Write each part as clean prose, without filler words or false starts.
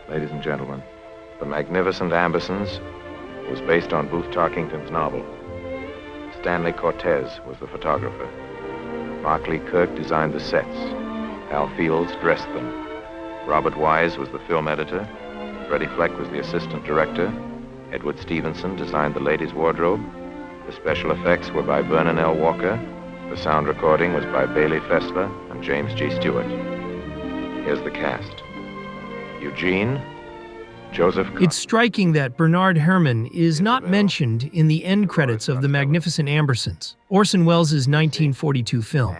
Ladies and gentlemen, The Magnificent Ambersons was based on Booth Tarkington's novel. Stanley Cortez was the photographer. Mark Lee Kirk designed the sets. Al Fields dressed them. Robert Wise was the film editor. Freddie Fleck was the assistant director. Edward Stevenson designed the ladies' wardrobe. The special effects were by Vernon L. Walker. The sound recording was by Bailey Fessler and James G. Stewart. Here's the cast. Eugene, Joseph. It's striking that Bernard Herrmann is not mentioned in the end credits of The Magnificent Ambersons, Orson Welles' 1942 film.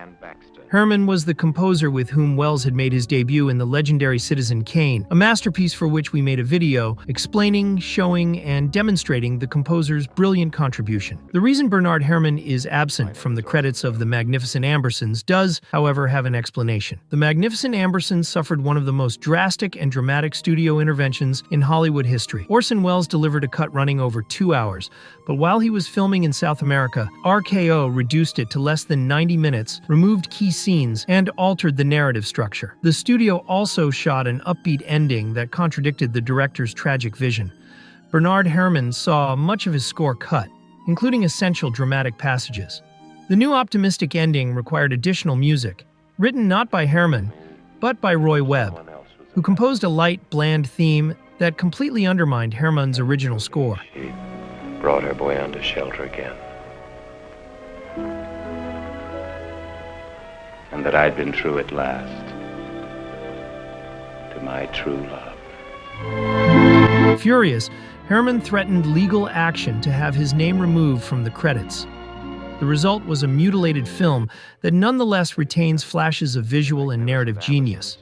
Herrmann was the composer with whom Welles had made his debut in the legendary Citizen Kane, a masterpiece for which we made a video explaining, showing, and demonstrating the composer's brilliant contribution. The reason Bernard Herrmann is absent from the credits of The Magnificent Ambersons does, however, have an explanation. The Magnificent Ambersons suffered one of the most drastic and dramatic studio interventions in Hollywood history. Orson Welles delivered a cut running over 2 hours, but while he was filming in South America, RKO reduced it to less than 90 minutes, removed key scenes, and altered the narrative structure. The studio also shot an upbeat ending that contradicted the director's tragic vision. Bernard Herrmann saw much of his score cut, including essential dramatic passages. The new optimistic ending required additional music, written not by Herrmann, but by Roy Webb, who composed a light, bland theme that completely undermined Herrmann's original score. She brought her boy under shelter again. And that I'd been true at last to my true love. Furious, Herrmann threatened legal action to have his name removed from the credits. The result was a mutilated film that nonetheless retains flashes of visual and narrative genius,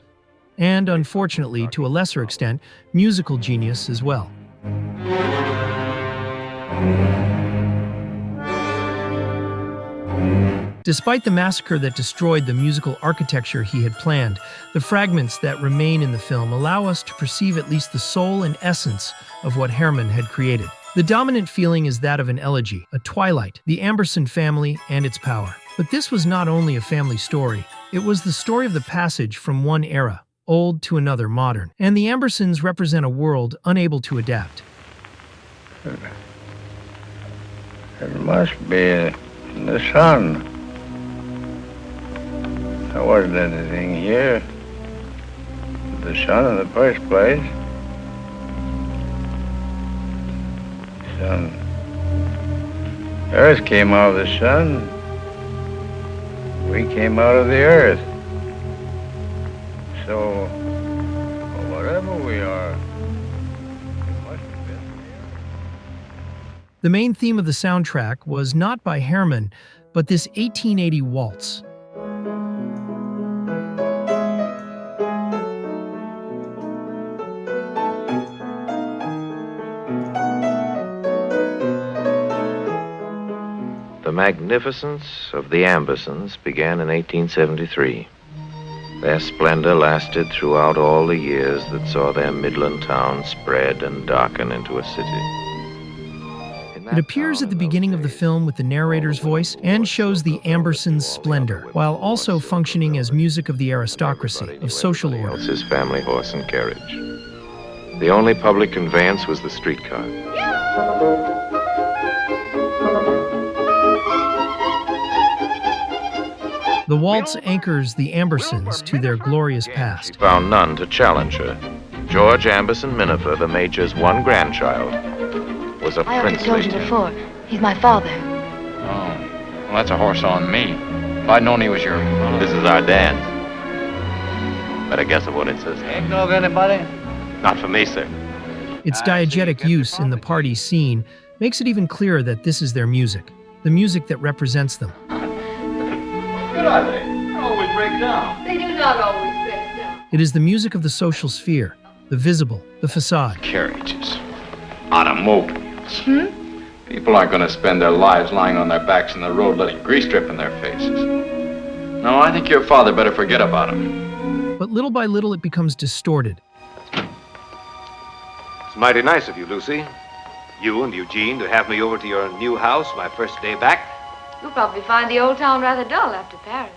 and unfortunately, to a lesser extent, musical genius as well. Despite the massacre that destroyed the musical architecture he had planned, the fragments that remain in the film allow us to perceive at least the soul and essence of what Herrmann had created. The dominant feeling is that of an elegy, a twilight, the Amberson family and its power. But this was not only a family story, it was the story of the passage from one era, old, to another, modern. And the Ambersons represent a world unable to adapt. It must be the sun. There wasn't anything here. The sun in the first place. Sun. Earth came out of the sun. We came out of the earth. So, whatever we are, it must have been here. The main theme of the soundtrack was not by Herrmann, but this 1880 waltz. The magnificence of the Ambersons began in 1873. Their splendor lasted throughout all the years that saw their Midland town spread and darken into a city. It appears at the beginning of the film with the narrator's voice and shows the Ambersons' splendor, while also functioning as music of the aristocracy, of social order. Else's family horse and carriage. The only public conveyance was the streetcar. The waltz anchors the Ambersons to their glorious past. She found none to challenge her. George Amberson Minifer, the Major's one grandchild, was a princely. I told you before. He's my father. Oh, well, that's a horse on me. If I'd known he was your... This is our dance. Better guess at what it says. Eggnog, anybody? Not for me, sir. Its diegetic use in the party scene makes it even clearer that this is their music, the music that represents them. Good are they? They always break down. They do not always break down. It is the music of the social sphere, the visible, the facade. Carriages. Automobiles. People aren't going to spend their lives lying on their backs in the road letting grease drip in their faces. No, I think your father better forget about him. But little by little it becomes distorted. It's mighty nice of you, Lucy. You and Eugene to have me over to your new house my first day back. You'll probably find the old town rather dull after Paris.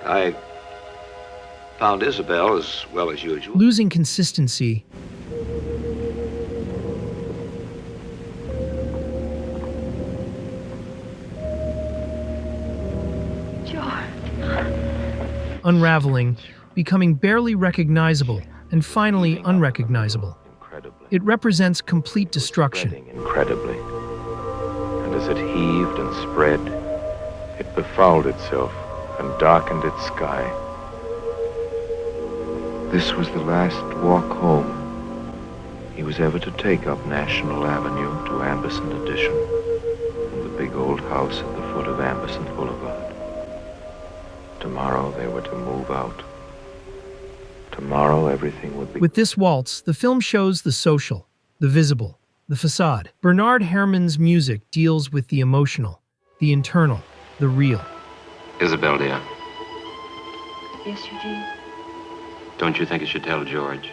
I found Isabel as well as usual. Losing consistency. Unraveling, becoming barely recognizable, and finally unrecognizable. It represents complete destruction. Spreading incredibly. And as it heaved and spread, it befouled itself and darkened its sky. This was the last walk home he was ever to take up National Avenue to Amberson Addition, from the big old house at the foot of Amberson Boulevard. Tomorrow they were to move out. Tomorrow everything would be... With this waltz, the film shows the social, the visible, the facade. Bernard Herrmann's music deals with the emotional, the internal, the real. Isabel, dear, Yes, Eugene? don't you think I should tell George?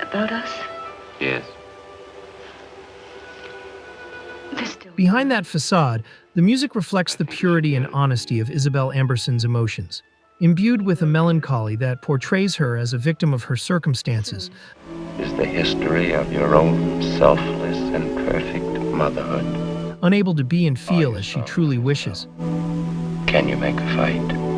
About us? Yes. Behind that facade, the music reflects the purity and honesty of Isabel Amberson's emotions, imbued with a melancholy that portrays her as a victim of her circumstances. Is the history of your own selfless and perfect motherhood. Unable to be and feel as she truly wishes. Can you make a fight?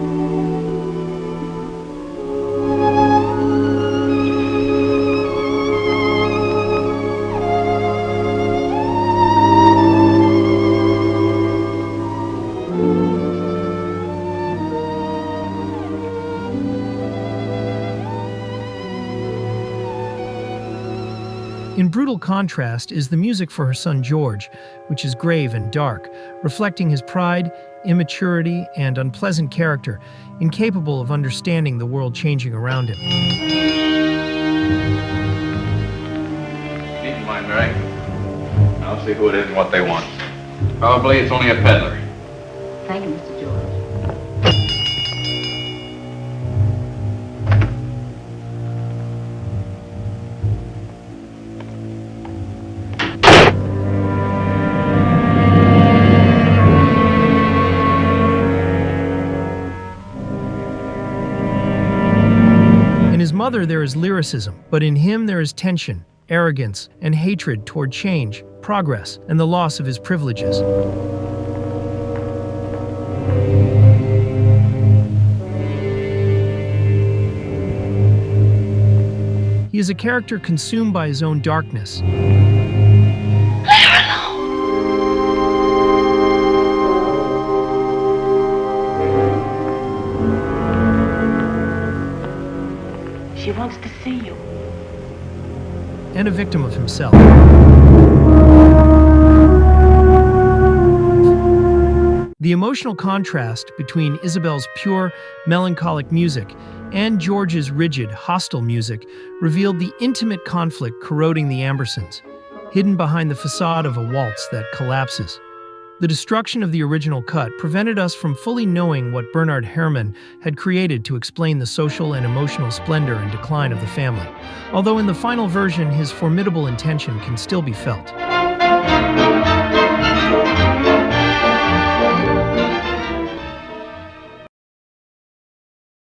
In brutal contrast is the music for her son George, which is grave and dark, reflecting his pride, immaturity, and unpleasant character, incapable of understanding the world changing around him. Neat in mind, Mary. I'll see who it is and what they want. Probably it's only a peddler. Thank you, Mr. George. In his mother there is lyricism, but in him there is tension, arrogance, and hatred toward change, progress, and the loss of his privileges. He is a character consumed by his own darkness. She wants to see you. And a victim of himself. The emotional contrast between Isabel's pure, melancholic music and George's rigid, hostile music revealed the intimate conflict corroding the Ambersons, hidden behind the facade of a waltz that collapses. The destruction of the original cut prevented us from fully knowing what Bernard Herrmann had created to explain the social and emotional splendor and decline of the family, although in the final version his formidable intention can still be felt.